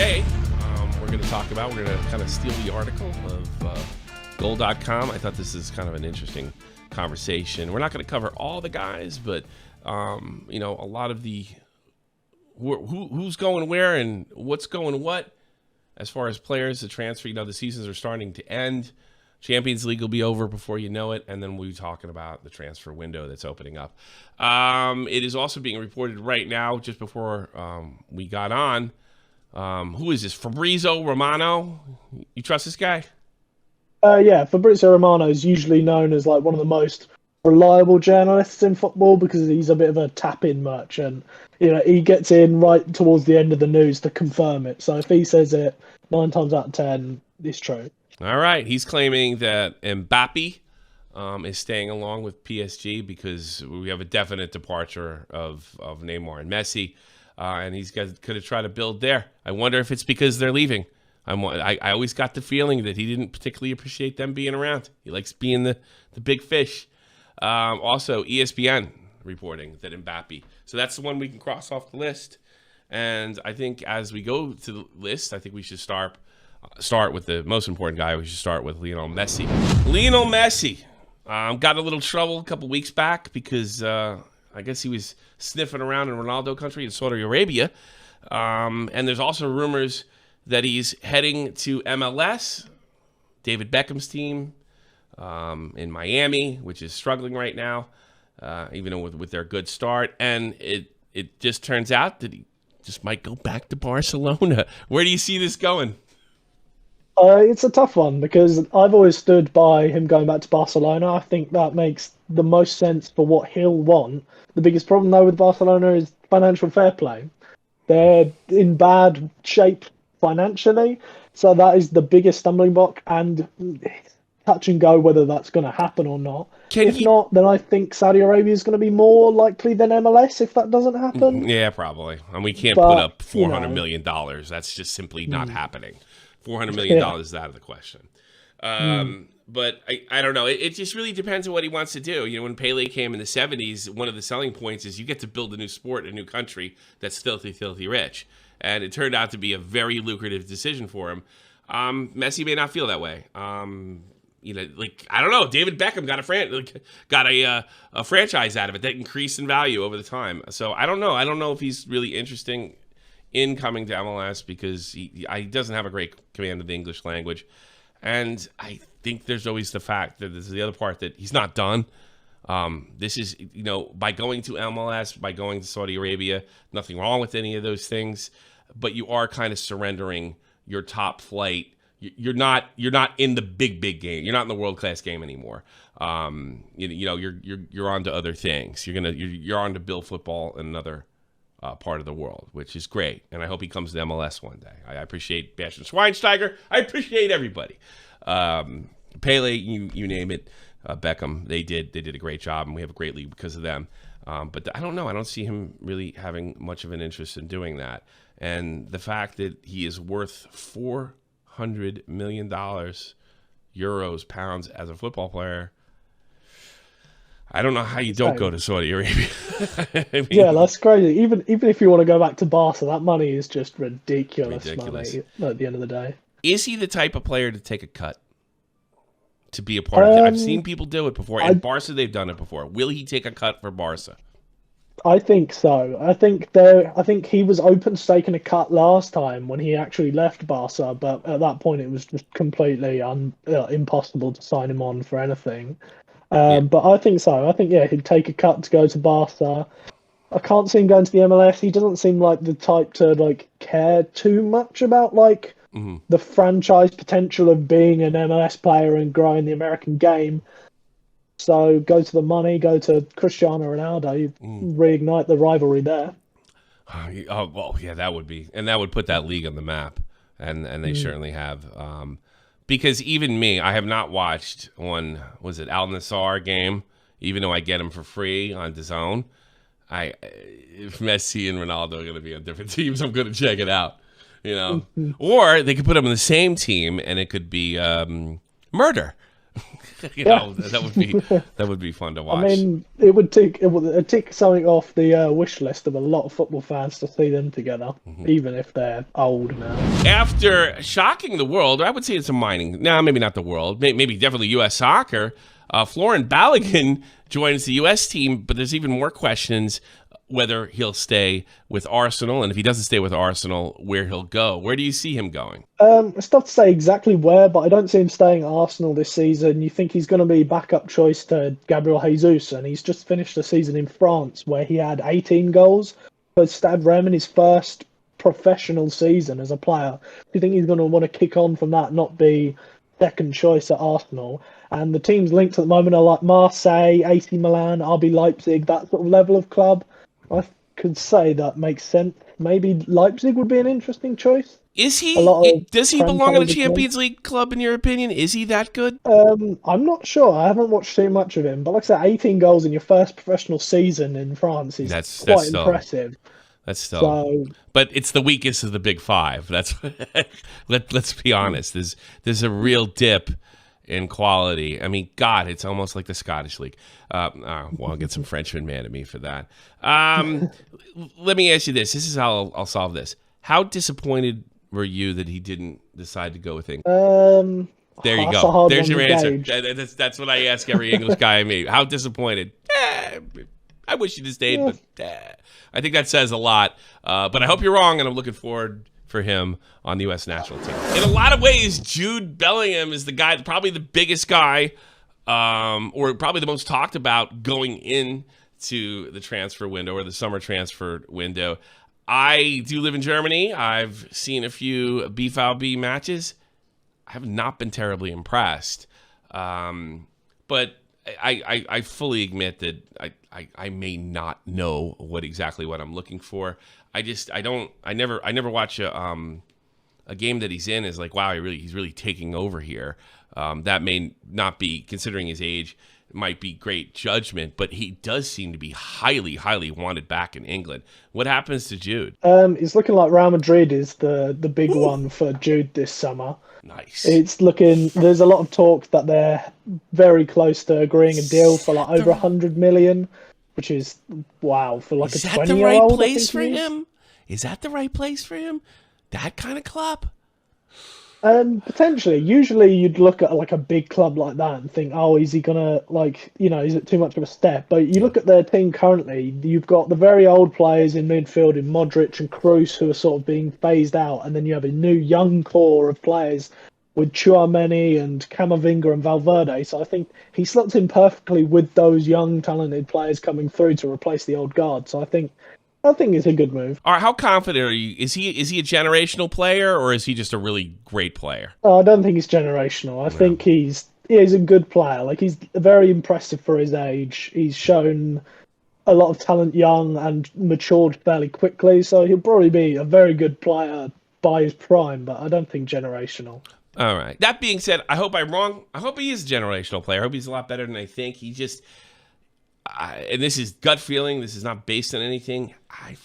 today, we're going to kind of steal the article of Goal.com. I thought this is kind of an interesting conversation. We're not going to cover all the guys, but, a lot of the who's going where and what's going what as far as players, the transfer, the seasons are starting to end. Champions League will be over before you know it, and then we'll be talking about the transfer window that's opening up. It is also being reported right now, just before we got on. Who is this? Fabrizio Romano? You trust this guy? Yeah, Fabrizio Romano is usually known as like one of the most reliable journalists in football because he's a bit of a tap-in merchant. He gets in right towards the end of the news to confirm it. So if he says it 9 times out of 10, it's true. All right. He's claiming that Mbappe is staying along with PSG because we have a definite departure of Neymar and Messi, and he's going to try to build there. I wonder if it's because they're leaving. I always got the feeling that he didn't particularly appreciate them being around. He likes being the big fish. Also, ESPN reporting that Mbappe. So that's the one we can cross off the list. And I think as we go to the list, I think we should start with the most important guy. We should start with Lionel Messi. Lionel Messi got a little trouble a couple weeks back because I guess he was sniffing around in Ronaldo country in Saudi Arabia. And there's also rumors that he's heading to MLS, David Beckham's team in Miami, which is struggling right now, even with their good start. And it just turns out that he just might go back to Barcelona. Where do you see this going? It's a tough one because I've always stood by him going back to Barcelona. I think that makes the most sense for what he'll want. The biggest problem, though, with Barcelona is financial fair play. They're in bad shape financially, so that is the biggest stumbling block, and touch and go whether that's going to happen or not. If not, then I think Saudi Arabia is going to be more likely than MLS if that doesn't happen. Yeah, probably. And we can't put up $400 million. That's just simply not happening. $400 million is out of the question. But I don't know. It just really depends on what he wants to do. When Pele came in the 70s, one of the selling points is you get to build a new sport, a new country that's filthy, filthy rich. And it turned out to be a very lucrative decision for him. Messi may not feel that way. I don't know. David Beckham got a franchise out of it that increased in value over the time. So I don't know. I don't know if he's really interesting in coming to MLS because he doesn't have a great command of the English language. And I think there's always the fact that this is the other part that he's not done. This is, by going to MLS, by going to Saudi Arabia, nothing wrong with any of those things, but you are kind of surrendering your top flight. You're not in the big game. You're not in the world-class game anymore. You're on to other things. You're on to build football in another part of the world, which is great. And I hope he comes to MLS one day. I appreciate Bastian Schweinsteiger. I appreciate everybody. Pele, you name it. Beckham, they did a great job, and we have a great league because of them. But I don't know. I don't see him really having much of an interest in doing that. And the fact that he is worth $400 million, euros, pounds as a football player, I don't know how you don't go to Saudi Arabia. Yeah, that's crazy. Even if you want to go back to Barca, that money is just ridiculous money at the end of the day. Is he the type of player to take a cut? To be a part of it? I've seen people do it before. And Barca, they've done it before. Will he take a cut for Barca? I think so. I think he was open to taking a cut last time when he actually left Barca, but at that point it was just completely impossible to sign him on for anything. But I think so. I think, he'd take a cut to go to Barca. I can't see him going to the MLS. He doesn't seem like the type to care too much about the franchise potential of being an MLS player and growing the American game. So go to the money, go to Cristiano Ronaldo, you reignite the rivalry there. That would be, and that would put that league on the map, and they certainly have. Because even me, I have not watched one, was it Al Nassr game, even though I get them for free on DAZN. If Messi and Ronaldo are going to be on different teams, I'm going to check it out. Or they could put them on the same team, and it could be murder. Yeah. That would be fun to I watch. mean, it would tick something off the wish list of a lot of football fans to see them together, even if they're old now. After shocking the world, I would say it's a mining. No, maybe not the world. Maybe definitely U.S. soccer. Florin Balogun joins the U.S. team, but there's even more questions whether he'll stay with Arsenal, and if he doesn't stay with Arsenal, where he'll go. Where do you see him going? It's tough to say exactly where, but I don't see him staying at Arsenal this season. You think he's going to be backup choice to Gabriel Jesus, and he's just finished a season in France where he had 18 goals for Stade Rennes, his first professional season as a player. Do you think he's going to want to kick on from that, not be second choice at Arsenal? And the teams linked at the moment are like Marseille, AC Milan, RB Leipzig, that sort of level of club. I could say that makes sense. Maybe Leipzig would be an interesting choice. Is A lot he? of Does he Prem belong in a talented men. Champions League club? In your opinion, is he that good? I'm not sure. I haven't watched too much of him, but like I said, 18 goals in your first professional season in France is That's quite still impressive. that's still. So But it's the weakest of the big five. That's let's be honest. There's a real dip in quality. I mean, God, it's almost like the Scottish League. Well, I'll get some Frenchmen mad at me for that. Let me ask you this. This is how I'll solve this. How disappointed were you that he didn't decide to go with England? There you that's a go. hard There's one your to answer. gauge. That's what I ask every English guy I meet. How disappointed? I wish you'd have stayed, but I think that says a lot. But I hope you're wrong, and I'm looking forward for him on the U.S. national team. In a lot of ways, Jude Bellingham is the guy, probably the biggest guy, or probably the most talked about going into the transfer window or the summer transfer window. I do live in Germany. I've seen a few BVB matches. I have not been terribly impressed. But I fully admit that I may not know exactly what I'm looking for. I never watch a game that he's in is like, wow, he's really taking over here. That may not be, considering his age, might be great judgment, but he does seem to be highly, highly wanted back in England. What happens to Jude? It's looking like Real Madrid is the big one for Jude this summer. Nice. There's a lot of talk that they're very close to agreeing a deal for like over 100 million, which is wow for like Is a that the 20-year-old. right place for him? Is that the right place for him? That kind of club? Potentially. Usually you'd look at like a big club like that and think, oh, is he gonna is it too much of a step? But you look at their team currently, you've got the very old players in midfield in Modric and Kroos who are sort of being phased out, and then you have a new young core of players with Tchouaméni and Camavinga and Valverde. So I think he slots in perfectly with those young talented players coming through to replace the old guard. So I think it's a good move. All right, how confident are you? Is he a generational player, or is he just a really great player? Oh, I don't think he's generational. I think he's a good player. Like, he's very impressive for his age. He's shown a lot of talent young and matured fairly quickly, so he'll probably be a very good player by his prime, but I don't think generational. All right. That being said, I hope I'm wrong. I hope he is a generational player. I hope he's a lot better than I think. He just, and this is gut feeling. This is not based on anything. I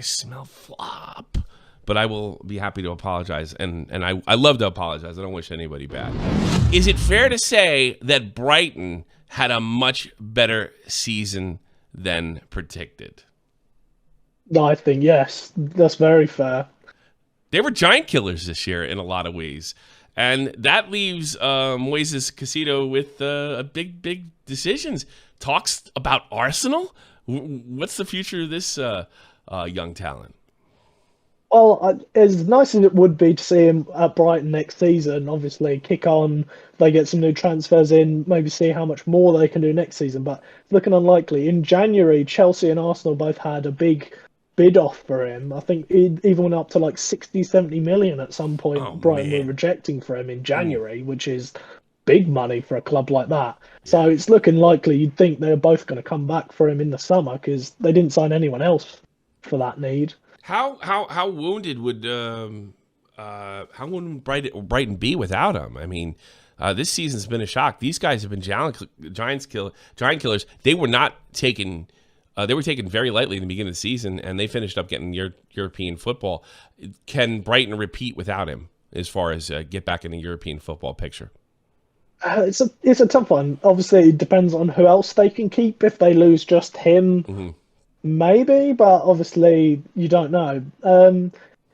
smell flop. But I will be happy to apologize, and I love to apologize. I don't wish anybody bad. Is it fair to say that Brighton had a much better season than predicted? I think, yes, that's very fair. They were giant killers this year in a lot of ways. And that leaves Moises Caicedo with big decisions. Talks about Arsenal? What's the future of this young talent? Well, as nice as it would be to see him at Brighton next season, obviously kick on, they get some new transfers in, maybe see how much more they can do next season, but it's looking unlikely. In January, Chelsea and Arsenal both had a big bid off for him. I think it even went up to like 60, 70 million at some point. Oh, Brighton man. were rejecting for him in January, which is big money for a club like that. So it's looking likely you'd think they're both going to come back for him in the summer because they didn't sign anyone else for that need. How wounded would Brighton be without him? I mean, this season's been a shock. These guys have been giant killers. They were not taken. They were taken very lightly in the beginning of the season, and they finished up getting European football. Can Brighton repeat without him as far as get back in the European football picture? It's a tough one. Obviously, it depends on who else they can keep. If they lose just him, Hmm. maybe, but obviously you don't know.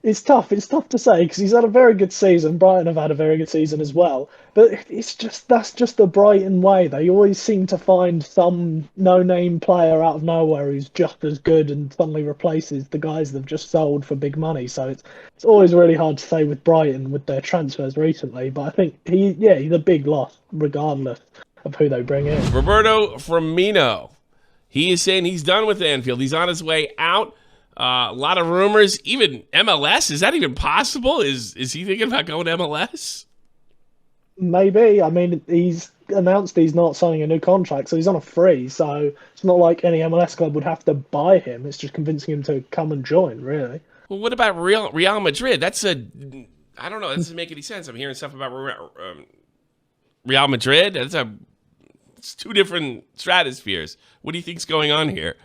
It's tough. It's tough to say because he's had a very good season. Brighton have had a very good season as well. But it's just that's just the Brighton way. They always seem to find some no-name player out of nowhere who's just as good and suddenly replaces the guys they've just sold for big money. So it's always really hard to say with Brighton with their transfers recently. But I think he's a big loss regardless of who they bring in. Roberto Firmino. He is saying he's done with Anfield. He's on his way out. A lot of rumors. Even MLS. Is that even possible? Is he thinking about going to MLS? Maybe. I mean, he's announced he's not signing a new contract, so he's on a free. So it's not like any MLS club would have to buy him. It's just convincing him to come and join, really. Well, what about Real Madrid? I don't know. That doesn't make any sense. I'm hearing stuff about Real Madrid. It's two different stratospheres. What do you think's going on here?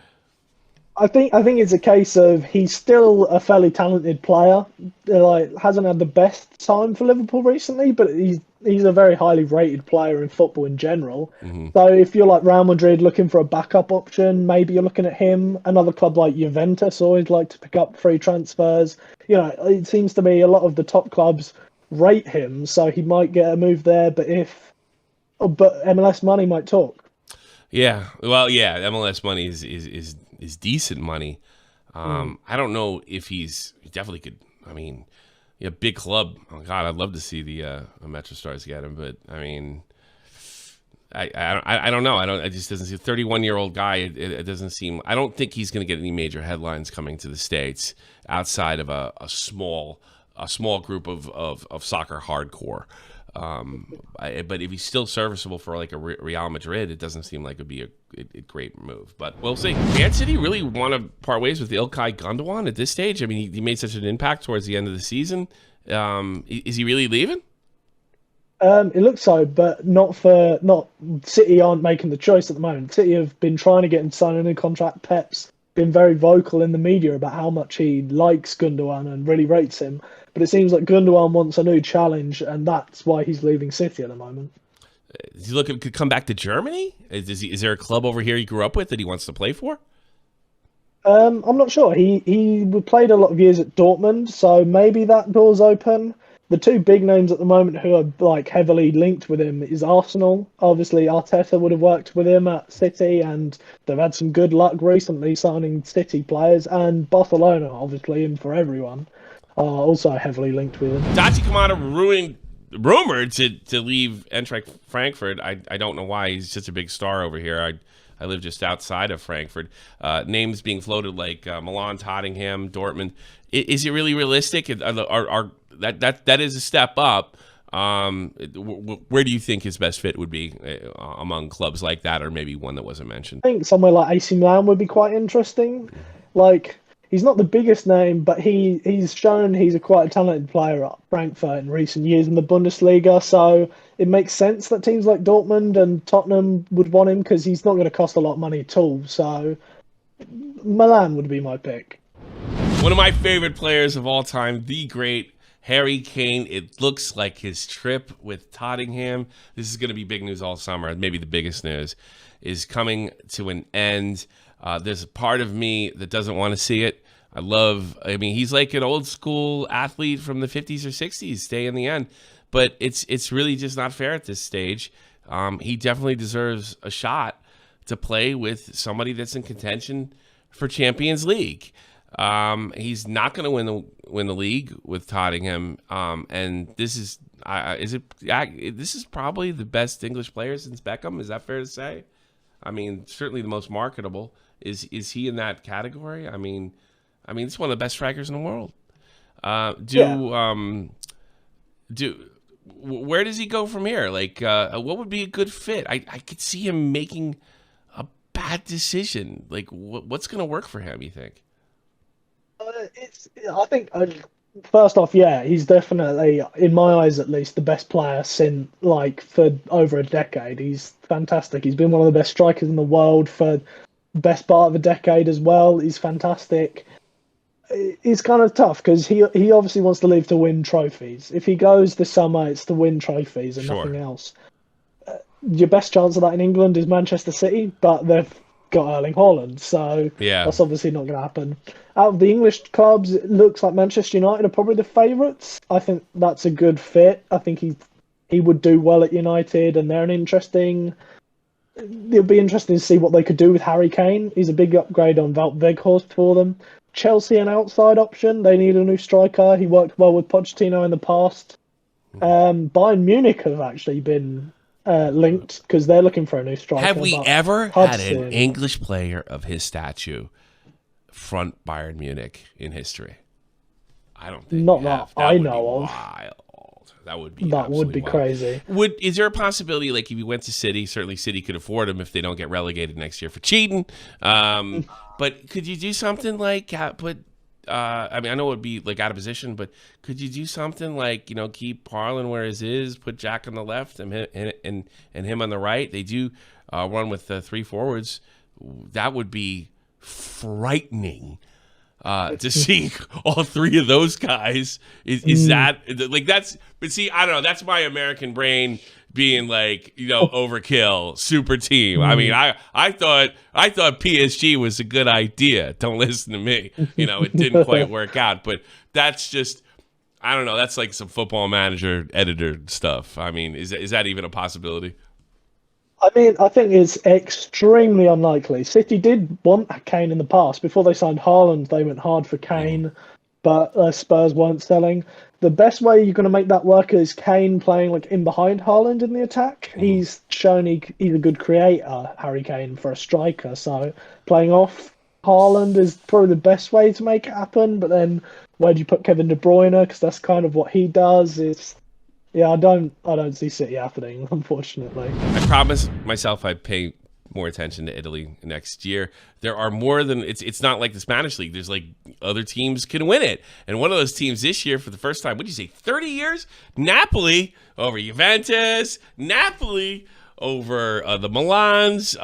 I think it's a case of he's still a fairly talented player. Like hasn't had the best time for Liverpool recently, but he's a very highly rated player in football in general. Hmm. So if you're like Real Madrid looking for a backup option, maybe you're looking at him. Another club like Juventus always like to pick up free transfers. You know, it seems to me a lot of the top clubs rate him, so he might get a move there. But MLS money might talk. Yeah. Well, yeah. MLS money is decent money. I don't know if he definitely could. I mean, yeah, big club. Oh God, I'd love to see the Metro Stars get him, but I mean, I don't know. I just doesn't see a 31-year-old guy. It doesn't seem. I don't think he's going to get any major headlines coming to the States outside of a small group of soccer hardcore. But if he's still serviceable for like a Real Madrid, it doesn't seem like it'd be a great move. But we'll see. Man City really want to part ways with Ilkay Gundogan at this stage. I mean, he made such an impact towards the end of the season. Is he really leaving? It looks so, but not City aren't making the choice at the moment. City have been trying to get him to sign a new contract. Pep's been very vocal in the media about how much he likes Gundogan and really rates him. But it seems like Gundogan wants a new challenge, and that's why he's leaving City at the moment. Is he looking to come back to Germany? Is there a club over here he grew up with that he wants to play for? I'm not sure. He played a lot of years at Dortmund, so maybe that door's open. The two big names at the moment who are like heavily linked with him is Arsenal. Obviously, Arteta would have worked with him at City, and they've had some good luck recently signing City players. And Barcelona, obviously, and for everyone, are also heavily linked with him. Dati Kamada rumored to leave Eintracht Frankfurt. I don't know why. He's just a big star over here. I live just outside of Frankfurt. Names being floated like Milan, Tottenham, Dortmund. Is it really realistic? That is a step up. Where do you think his best fit would be among clubs like that, or maybe one that wasn't mentioned? I think somewhere like AC Milan would be quite interesting. Like he's not the biggest name, but he's shown he's quite a talented player at Frankfurt in recent years in the Bundesliga. So it makes sense that teams like Dortmund and Tottenham would want him because he's not going to cost a lot of money at all. So Milan would be my pick. One of my favorite players of all time, the great Harry Kane. It looks like his trip with Tottenham, this is going to be big news all summer, maybe the biggest news, is coming to an end. There's a part of me that doesn't want to see it. I mean, he's like an old school athlete from the 50s or 60s, stay in the end. But it's really just not fair at this stage. He definitely deserves a shot to play with somebody that's in contention for Champions League. He's not going to win the league with Tottenham, and this is probably the best English player since Beckham. Is that fair to say? I mean, certainly the most marketable. Is he in that category? I mean, it's one of the best strikers in the world. Where does he go from here? Like, what would be a good fit? I could see him making a bad decision. Like, what's going to work for him? You think? I think first off, yeah, he's definitely, in my eyes at least, the best player since for over a decade. He's fantastic. He's been one of the best strikers in the world for the best part of a decade as well. He's fantastic. It's kind of tough because he obviously wants to leave to win trophies. If he goes this summer, it's to win trophies and Sure. nothing else. your best chance of that in England is Manchester City, but they've got Erling Haaland, so Yeah. that's obviously not going to happen. Out of the English clubs, it looks like Manchester United are probably the favourites. I think that's a good fit. I think he would do well at United, and they're an interesting. It'll be interesting to see what they could do with Harry Kane. He's a big upgrade on Wout Weghorst for them. Chelsea, an outside option. They need a new striker. He worked well with Pochettino in the past. Bayern Munich have actually been linked because they're looking for a new striker. Have we but ever hard had to an see. English player of his stature front Bayern Munich in history? I don't think Not we have. that I would know be of. wild. That would be That would absolutely be wild. crazy. Is there a possibility, like if he went to City, certainly City could afford him if they don't get relegated next year for cheating. But could you do something like put? I mean, I know it would be like out of position, but could you do something like keep Harlan where his is, put Jack on the left and him on the right? They do run with three forwards. That would be frightening. To see all three of those guys is that like that's but see I don't know, that's my American brain being like overkill super team. I mean I thought PSG was a good idea. Don't listen to me. It didn't quite work out, but that's just I don't know, that's like some football manager editor stuff. I mean, is that even a possibility? I mean, I think it's extremely unlikely. City did want Kane in the past. Before they signed Haaland, they went hard for Kane, but Spurs weren't selling. The best way you're going to make that work is Kane playing like in behind Haaland in the attack. He's shown he's a good creator, Harry Kane, for a striker. So playing off Haaland is probably the best way to make it happen. But then where do you put Kevin De Bruyne? Because that's kind of what he does. Yeah, I don't see City happening, unfortunately. I promised myself I'd pay more attention to Italy next year. There are more than it's not like the Spanish league. There's like other teams can win it. And one of those teams this year for the first time, what did you say, 30 years? Napoli over Juventus, Napoli over the Milans.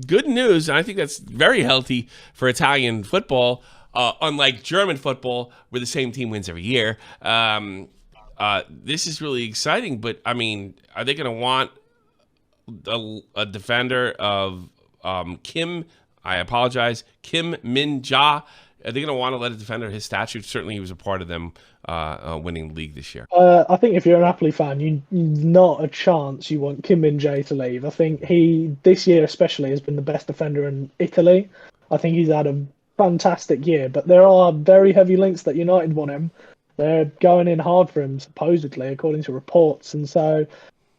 Good news. I think that's very healthy for Italian football. Unlike German football, where the same team wins every year. This is really exciting, but I mean, are they going to want a defender of Kim? I apologize, Kim Min Ja. Are they going to want to let a defender of his stature? Certainly, he was a part of them winning the league this year. I think if you're an Napoli fan, you not a chance you want Kim Min-jae to leave. I think he this year especially has been the best defender in Italy. I think he's had a fantastic year, but there are very heavy links that United want him. They're going in hard for him, supposedly, according to reports. And so,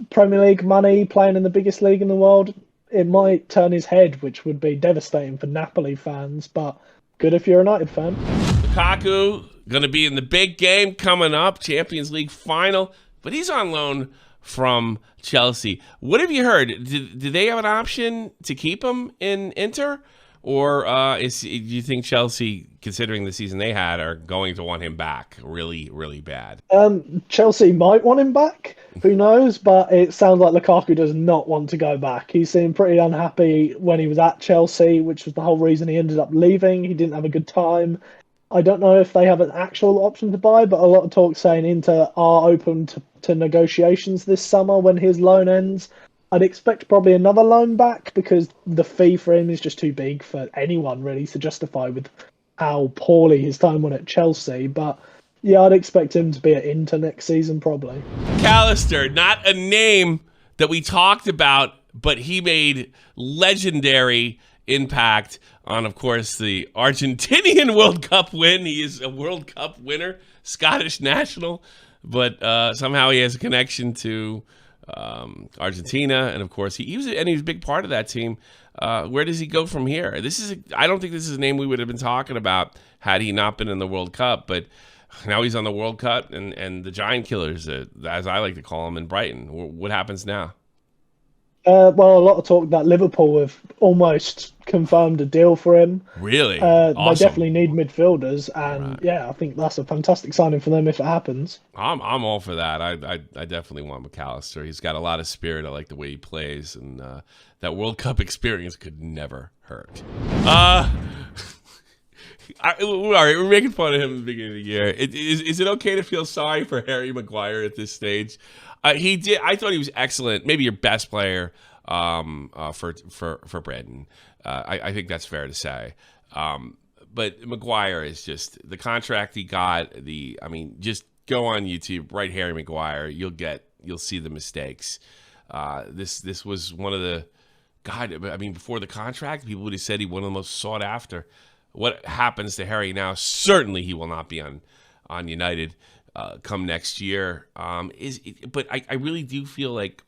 Premier League money, playing in the biggest league in the world, it might turn his head, which would be devastating for Napoli fans, but good if you're a United fan. Lukaku going to be in the big game coming up, Champions League final, but he's on loan from Chelsea. What have you heard? Did they have an option to keep him in Inter? Or do you think Chelsea, considering the season they had, are going to want him back really, really bad? Chelsea might want him back. Who knows? But it sounds like Lukaku does not want to go back. He seemed pretty unhappy when he was at Chelsea, which was the whole reason he ended up leaving. He didn't have a good time. I don't know if they have an actual option to buy, but a lot of talk saying Inter are open to negotiations this summer when his loan ends. I'd expect probably another loan back because the fee for him is just too big for anyone really to justify with how poorly his time went at Chelsea. But yeah, I'd expect him to be at Inter next season probably. McAllister, not a name that we talked about, but he made legendary impact on, of course, the Argentinian World Cup win. He is a World Cup winner, Scottish national, but somehow he has a connection to Argentina, and of course he was a big part of that team. Where does he go from here? I don't think this is a name we would have been talking about had he not been in the World Cup, but now he's on the World Cup and the Giant Killers, as I like to call them, in Brighton. What happens now? Well, a lot of talk that Liverpool have almost confirmed a deal for him. Really? They Awesome. definitely need midfielders, and Right. Yeah, I think that's a fantastic signing for them if it happens. I'm all for that. I definitely want McAllister. He's got a lot of spirit. I like the way he plays, and that World Cup experience could never hurt. All right, we're making fun of him at the beginning of the year. Is it okay to feel sorry for Harry Maguire at this stage? He did. I thought he was excellent. Maybe your best player for Britain. I think that's fair to say. But Maguire is just the contract he got. Just go on YouTube, write Harry Maguire. You'll see the mistakes. This was one of the before the contract, people would have said he was one of the most sought after. What happens to Harry now? Certainly, he will not be on United come next year. But I really do feel like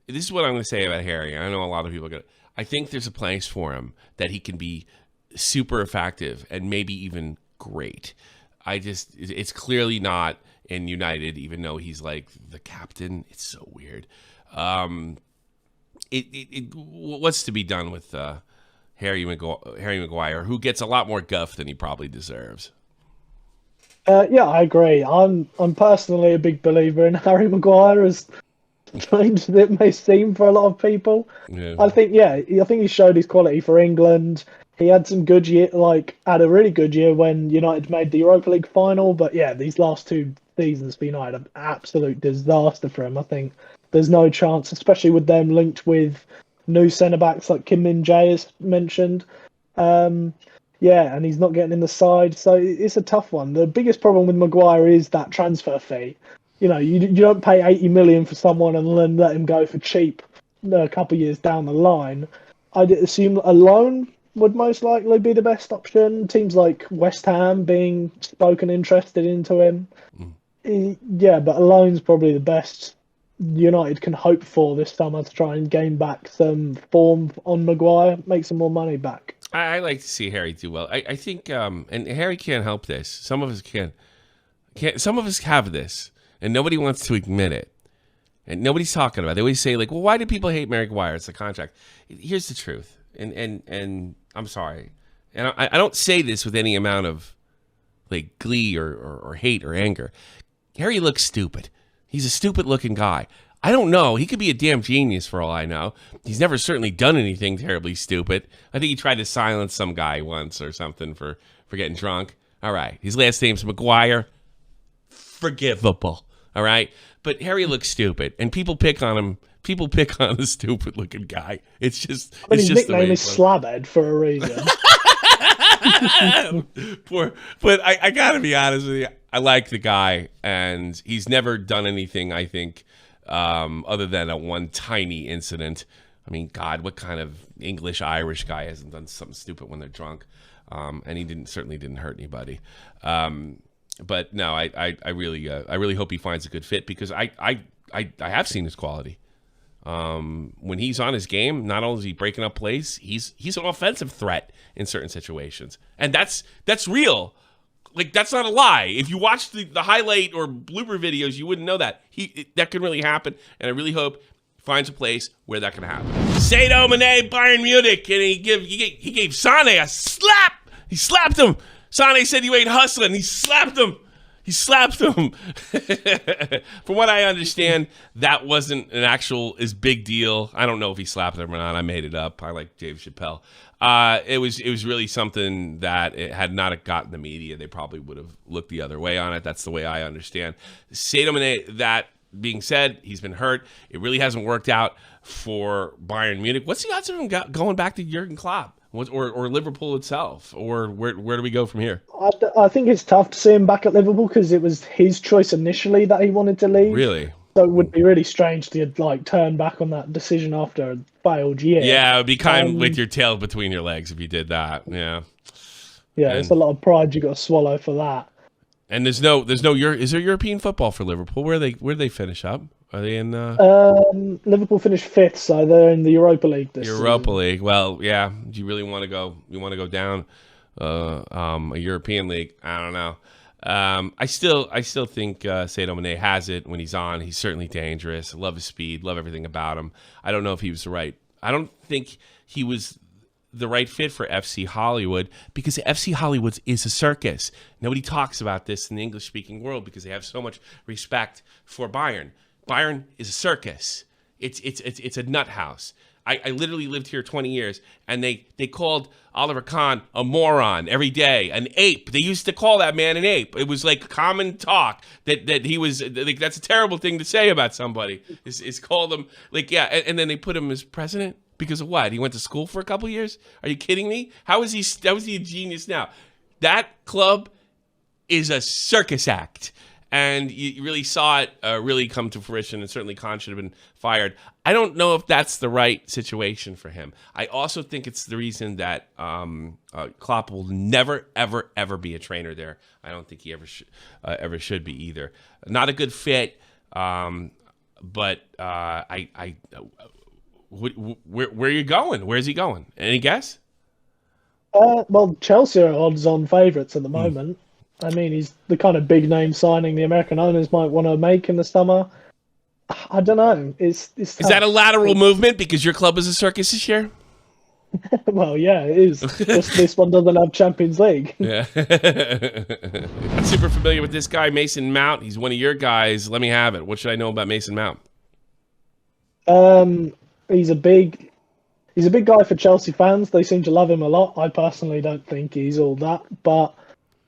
this is what I'm going to say about Harry. I know a lot of people are going to. I think there's a place for him that he can be super effective and maybe even great. It's clearly not in United, even though he's like the captain. It's so weird. What's to be done with Harry Maguire, who gets a lot more guff than he probably deserves? Yeah, I agree. I'm personally a big believer in Harry Maguire, as strange as it may seem for a lot of people. Yeah. I think he showed his quality for England. He had some good year, had a really good year when United made the Europa League final. But yeah, these last 2 seasons for United, an absolute disaster for him. I think there's no chance, especially with them linked with new centre backs like Kim Min-jae as mentioned. And he's not getting in the side, so it's a tough one. The biggest problem with Maguire is that transfer fee. You don't pay 80 million for someone and then let him go for cheap a couple of years down the line. I'd assume a loan would most likely be the best option. Teams like West Ham being spoken interested into him. But a loan's probably the best United can hope for this summer to try and gain back some form on Maguire, make some more money back. I like to see Harry do well. I think, and Harry can't help this. Some of us can. Some of us have this, and nobody wants to admit it. And nobody's talking about it. They always say, well, why do people hate Harry Maguire? It's the contract. Here's the truth, and I'm sorry. And I don't say this with any amount of glee or hate or anger. Harry looks stupid. He's a stupid-looking guy. I don't know. He could be a damn genius for all I know. He's never certainly done anything terribly stupid. I think he tried to silence some guy once or something for getting drunk. All right. His last name's Maguire. Forgivable. All right? But Harry looks stupid, and people pick on him. People pick on a stupid-looking guy. It's just his nickname is Slabhead for a reason. But I got to be honest with you. I like the guy, and he's never done anything, I think, other than one tiny incident. I mean, God, what kind of English-Irish guy hasn't done something stupid when they're drunk? And he certainly didn't hurt anybody. But no, I really hope he finds a good fit, because I have seen his quality. When he's on his game, not only is he breaking up plays, he's an offensive threat in certain situations, and that's real. That's not a lie. If you watch the highlight or blooper videos, you wouldn't know that. That could really happen, and I really hope he finds a place where that can happen. Sadio Mane, Bayern Munich, and he gave Sane a slap. He slapped him. Sane said you ain't hustling. He slapped him. He slapped him. From what I understand, that wasn't an actual big deal. I don't know if he slapped him or not. I made it up. I like Dave Chappelle. It was really something that it had not gotten the media. They probably would have looked the other way on it. That's the way I understand. Sadio Mane, that being said, he's been hurt. It really hasn't worked out for Bayern Munich. What's the odds of him going back to Jurgen Klopp? Or Liverpool itself? Or where do we go from here? I think it's tough to see him back at Liverpool, because it was his choice initially that he wanted to leave. Really? So it would be really strange to turn back on that decision after a failed year. Yeah, it would be kind of with your tail between your legs if you did that. Yeah. Yeah, it's a lot of pride you got to swallow for that. And is there European football for Liverpool? Where they finish up? Are they in? Liverpool finished 5th, so they're in the Europa League this season. League. Well, yeah. Do you really want to go? You want to go down a European league? I don't know. I still think Sadio Mane has it when he's on. He's certainly dangerous. I love his speed. Love everything about him. I don't know if he was right. I don't think he was the right fit for FC Hollywood, because FC Hollywood is a circus. Nobody talks about this in the English-speaking world because they have so much respect for Bayern. Bayern is a circus. It's a nut house. I literally lived here 20 years, and they called Oliver Kahn a moron every day, an ape. They used to call that man an ape. It was like common talk that he was, like, that's a terrible thing to say about somebody, is call them, like, yeah, and then they put him as president because of what? He went to school for a couple years? Are you kidding me? How is he a genius now? That club is a circus act. And you really saw it really come to fruition, and certainly Khan should have been fired. I don't know if that's the right situation for him. I also think it's the reason that Klopp will never, ever, ever be a trainer there. I don't think he ever should be either. Not a good fit, but where are you going? Where's he going? Any guess? Well, Chelsea are odds-on favourites at the moment. I mean, he's the kind of big name signing the American owners might want to make in the summer. I don't know. Is that a lateral movement because your club is a circus this year? Well, yeah, it is. Just this one doesn't have Champions League. Yeah. I'm super familiar with this guy, Mason Mount. He's one of your guys. Let me have it. What should I know about Mason Mount? He's a big guy for Chelsea fans. They seem to love him a lot. I personally don't think he's all that, but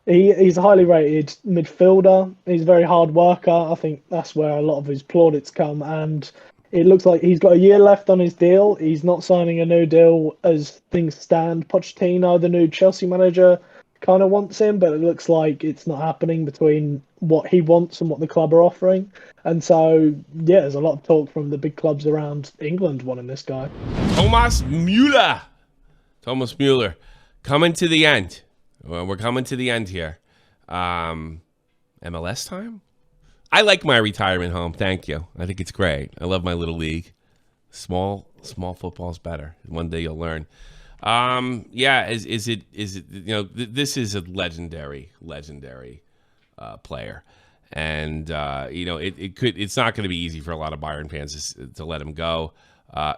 he's a highly rated midfielder. He's a very hard worker. I think that's where a lot of his plaudits come. And it looks like he's got a year left on his deal. He's not signing a new deal as things stand. Pochettino, the new Chelsea manager, kind of wants him, but it looks like it's not happening between what he wants and what the club are offering. And so, yeah, there's a lot of talk from the big clubs around England wanting this guy. Thomas Müller, coming to the end. Well, we're coming to the end here. MLS time? I like my retirement home. Thank you. I think it's great. I love my little league. Small football's better. One day you'll learn. Yeah. Is it? This is a legendary player, and it's not going to be easy for a lot of Bayern fans to let him go.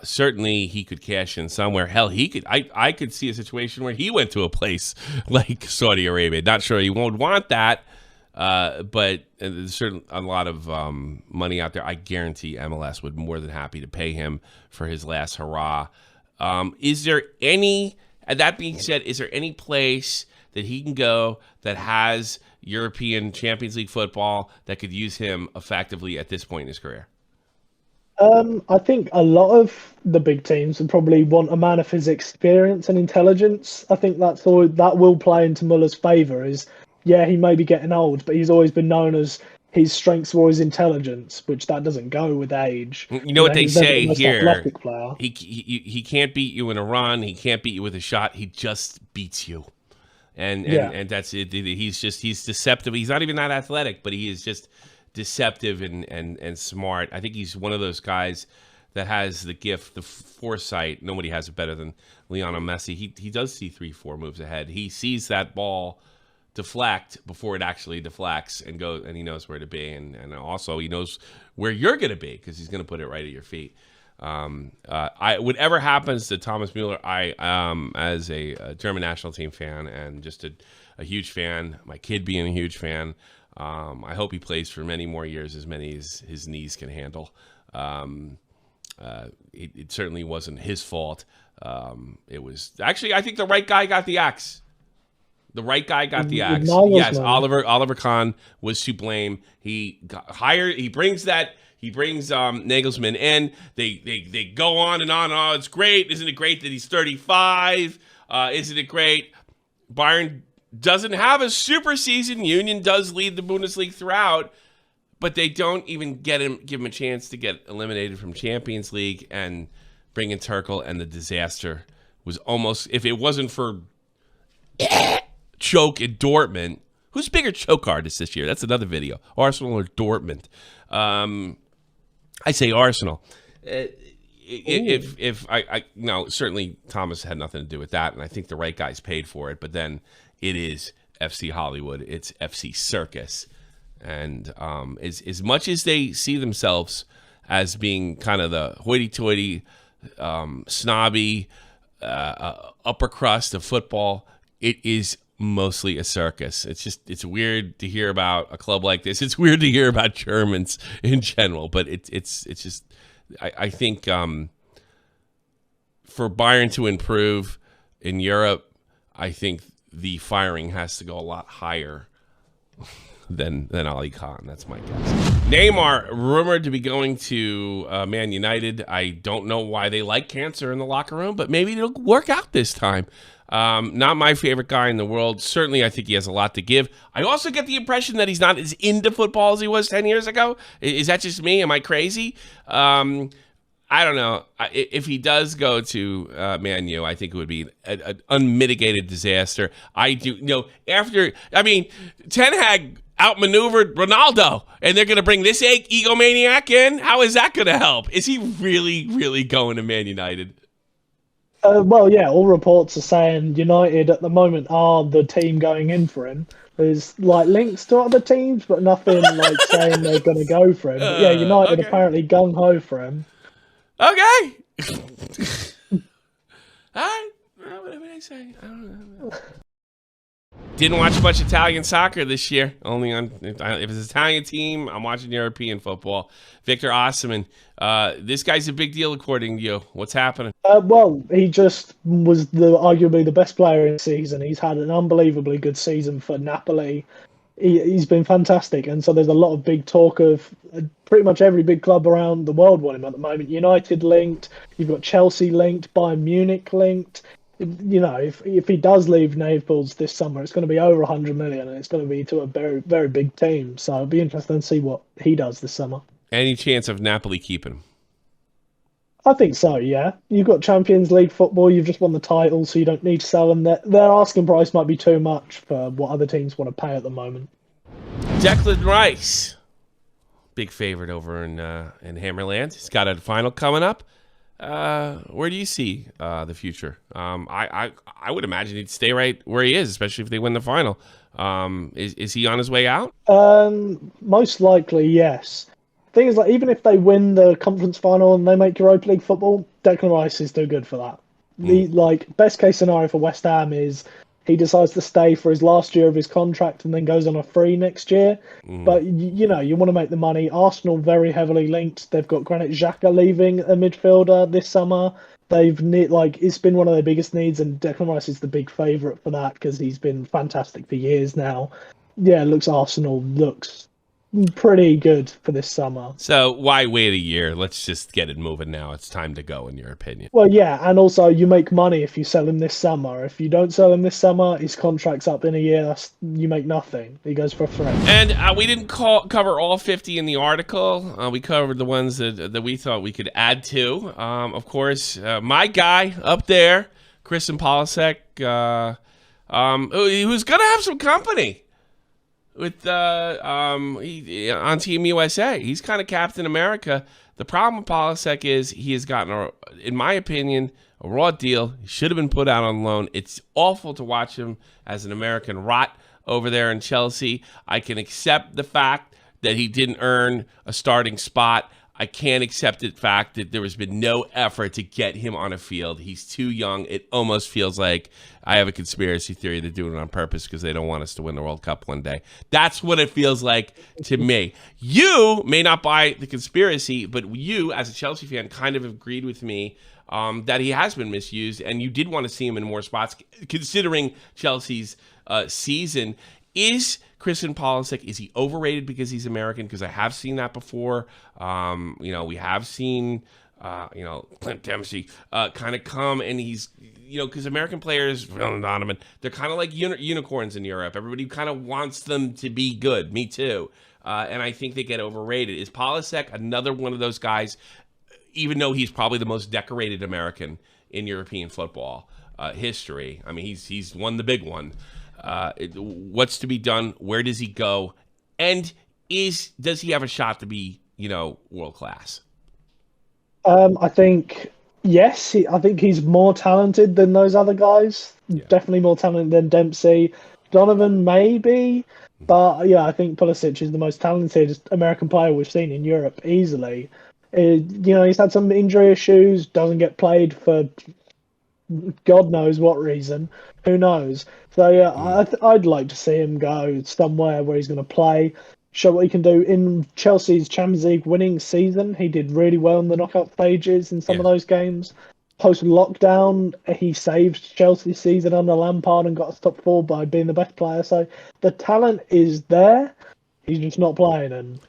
Certainly he could cash in somewhere. Hell, he could. I could see a situation where he went to a place like Saudi Arabia. Not sure he won't want that, but there's certainly a lot of money out there. I guarantee MLS would more than happy to pay him for his last hurrah. Is there any? That being said, is there any place that he can go that has European Champions League football that could use him effectively at this point in his career? I think a lot of the big teams would probably want a man of his experience and intelligence. I think that will play into Muller's favour. He may be getting old, but he's always been known as his strengths were his intelligence, which that doesn't go with age. You know what they say here? He can't beat you in a run. He can't beat you with a shot. He just beats you, and that's it. He's deceptive. He's not even that athletic, but he is just deceptive and smart. I think he's one of those guys that has the gift, the foresight. Nobody has it better than Lionel Messi. He does see 3-4 moves ahead. He sees that ball deflect before it actually deflects and goes, and he knows where to be, and also he knows where you're going to be because he's going to put it right at your feet. Whatever happens to Thomas Müller, I as a German national team fan and just a huge fan, my kid being a huge fan, I hope he plays for many more years, as many as his knees can handle. It certainly wasn't his fault. It was actually, I think the right guy got the axe. The right guy got the axe. Yes, Oliver Kahn was to blame. He brings Nagelsmann in. They go on and on. Oh, it's great. Isn't it great that he's 35? Isn't it great? Bayern doesn't have a super season. Union does lead the Bundesliga throughout, but they don't even give him a chance to get eliminated from Champions League, and bring in Tuchel, and the disaster was almost, if it wasn't for choke in Dortmund. Who's bigger choke artist this year? That's another video. Arsenal or Dortmund? I say Arsenal. Certainly Thomas had nothing to do with that, and I think the right guys paid for it. But then it is FC Hollywood. It's FC Circus, and as much as they see themselves as being kind of the hoity-toity, snobby, upper crust of football, it is mostly a circus. It's weird to hear about a club like this. It's weird to hear about Germans in general, but it's just, I think for Bayern to improve in Europe, I think the firing has to go a lot higher than Ali Khan. That's my guess. Neymar rumored to be going to Man United. I don't know why they like cancer in the locker room, but maybe it'll work out this time. Not my favorite guy in the world. Certainly, I think he has a lot to give. I also get the impression that he's not as into football as he was 10 years ago. Is that just me? Am I crazy? I don't know. If he does go to Man U, I think it would be an unmitigated disaster. Ten Hag outmaneuvered Ronaldo, and they're going to bring this egomaniac in? How is that going to help? Is he really, really going to Man United? Well, yeah, all reports are saying United at the moment are the team going in for him. There's like links to other teams, but nothing like saying they're going to go for him. But yeah, United apparently gung-ho for him. Okay. All right. Whatever they say. I don't know. Didn't watch much Italian soccer this year. Only on if it's an Italian team, I'm watching European football. Victor Osimhen. This guy's a big deal according to you. What's happening? Well, he just was arguably the best player in the season. He's had an unbelievably good season for Napoli. He's been fantastic, and so there's a lot of big talk of pretty much every big club around the world want him at the moment. United linked, you've got Chelsea linked, Bayern Munich linked. If he does leave Naples this summer, it's going to be over 100 million, and it's going to be to a very, very big team. So it'll be interesting to see what he does this summer. Any chance of Napoli keeping him? I think so, yeah. You've got Champions League football, you've just won the title, so you don't need to sell them. Their asking price might be too much for what other teams want to pay at the moment. Declan Rice, big favorite over in Hammerland. He's got a final coming up. Where do you see the future? I would imagine he'd stay right where he is, especially if they win the final. Is he on his way out? Most likely, yes. Thing is, like, even if they win the conference final and they make Europa League football, Declan Rice is too good for that. The best case scenario for West Ham is he decides to stay for his last year of his contract and then goes on a free next year. But you want to make the money. Arsenal very heavily linked. They've got Granit Xhaka leaving a midfielder this summer. It's been one of their biggest needs, and Declan Rice is the big favourite for that because he's been fantastic for years now. Yeah, Arsenal looks pretty good for this summer. So why wait a year? Let's just get it moving now. It's time to go, in your opinion. Well, yeah, and also you make money if you sell him this summer. If you don't sell him this summer, his contract's up in a year. You make nothing. He goes for free. And we didn't cover all 50 in the article. We covered the ones that we thought we could add to. Of course, my guy up there, Christian Pulisic, who's going to have some company with on Team USA. He's kind of Captain America. The problem with Pulisic is he has gotten, in my opinion, a raw deal. He should have been put out on loan. It's awful to watch him as an American rot over there in Chelsea. I can accept the fact that he didn't earn a starting spot. I can't accept the fact that there has been no effort to get him on a field. He's too young. It almost feels like I have a conspiracy theory they're doing it on purpose because they don't want us to win the World Cup one day. That's what it feels like to me. You may not buy the conspiracy, but you, as a Chelsea fan, kind of agreed with me that he has been misused, and you did want to see him in more spots, considering Chelsea's season. Is Christian Pulisic, is he overrated because he's American? Because I have seen that before. We have seen, Clint Dempsey kind of come, and he's, because American players, Donovan, they're kind of like unicorns in Europe. Everybody kind of wants them to be good. Me too. And I think they get overrated. Is Pulisic another one of those guys, even though he's probably the most decorated American in European football history? I mean, he's won the big one. What's to be done? Where does he go? And does he have a shot to be, world class? I think yes. I think he's more talented than those other guys. Yeah. Definitely more talented than Dempsey. Donovan maybe, but yeah, I think Pulisic is the most talented American player we've seen in Europe easily. He's had some injury issues. Doesn't get played for God knows what reason. Who knows? So yeah, I'd like to see him go somewhere where he's going to play, show what he can do. In Chelsea's Champions League winning season, he did really well in the knockout stages in some of those games. post lockdown, he saved Chelsea's season under Lampard and got us top four by being the best player. So the talent is there. He's just not playing, and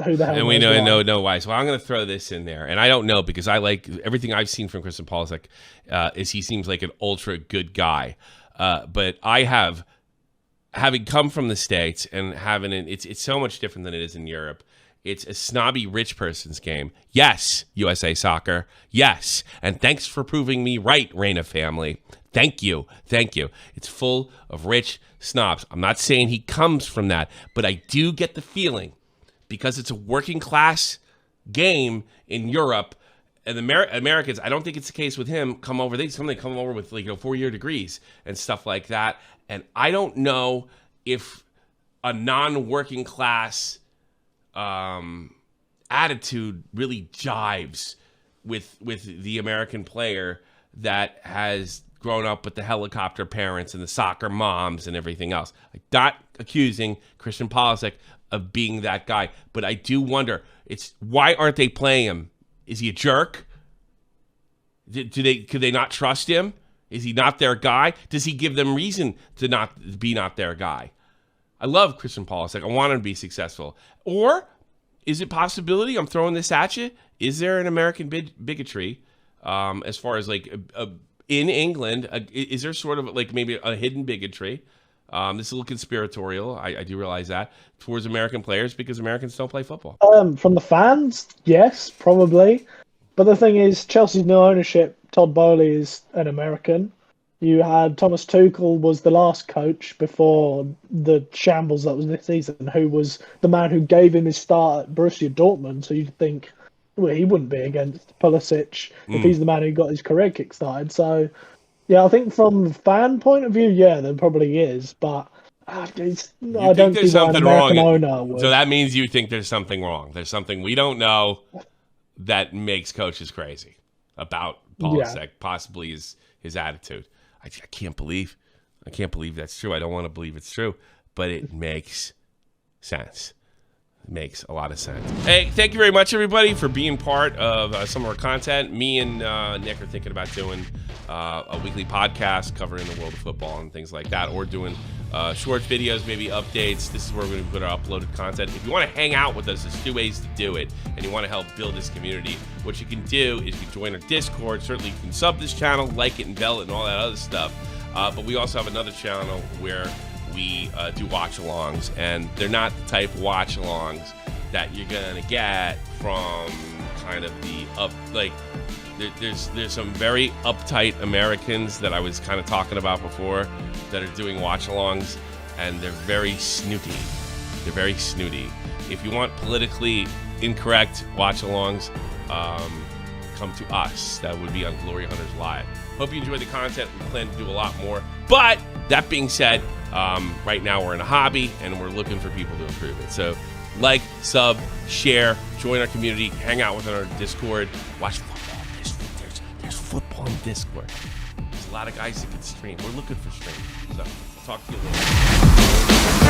who the hell And we knows why. know why. So I'm going to throw this in there, and I don't know because I like everything I've seen from Christian Pulisic. Is he seems like an ultra good guy, but I have having come from the States and having it's so much different than it is in Europe. It's a snobby rich person's game. Yes, USA Soccer. Yes, and thanks for proving me right, Reina family. Thank you. It's full of rich snobs. I'm not saying he comes from that, but I do get the feeling because it's a working class game in Europe, and the Americans, I don't think it's the case with him, come over, they come over with 4-year degrees and stuff like that. And I don't know if a non-working class attitude really jives with the American player that has grown up with the helicopter parents and the soccer moms and everything else. I'm not accusing Christian Pulisic of being that guy, but I do wonder, it's why aren't they playing him? Is he a jerk? Could they not trust him? Is he not their guy? Does he give them reason to not their guy? I love Christian Pulisic. I want him to be successful. Or is it possibility? I'm throwing this at you. Is there an American bigotry as far as in England? Is there sort of maybe a hidden bigotry? This is a little conspiratorial. I do realize that towards American players because Americans don't play football. From the fans, yes, probably. But the thing is, Chelsea's new ownership, Todd Bowley is an American. You had Thomas Tuchel was the last coach before the shambles that was this season, who was the man who gave him his start at Borussia Dortmund. So you'd think, well, he wouldn't be against Pulisic if he's the man who got his career kick-started. So, yeah, I think from the fan point of view, yeah, there probably is. But I don't see why an American owner would. So that means you think there's something wrong. There's something we don't know that makes coaches crazy about Pulisic, possibly his attitude. I can't believe that's true. I don't want to believe it's true, but it makes sense. It makes a lot of sense. Hey, thank you very much, everybody, for being part of some of our content. Me and Nick are thinking about doing a weekly podcast covering the world of football and things like that, or doing short videos, maybe updates. This is where we're going to put our uploaded content. If you want to hang out with us, there's 2 ways to do it, and you want to help build this community. What you can do is you can join our Discord. Certainly, you can sub this channel, like it, and bell it, and all that other stuff. But we also have another channel where we do watch-alongs, and they're not the type of watch-alongs that you're going to get from kind of there's some very uptight Americans that I was kind of talking about before that are doing watch-alongs, and they're very snooty. If you want politically incorrect watch-alongs, come to us. That would be on Glory Hunters Live. Hope you enjoyed the content. We plan to do a lot more. But that being said, right now we're in a hobby, and we're looking for people to improve it. So like, sub, share, join our community, hang out with our Discord, watch football. There's football in Discord. There's a lot of guys that can stream. We're looking for stream. So talk to you later.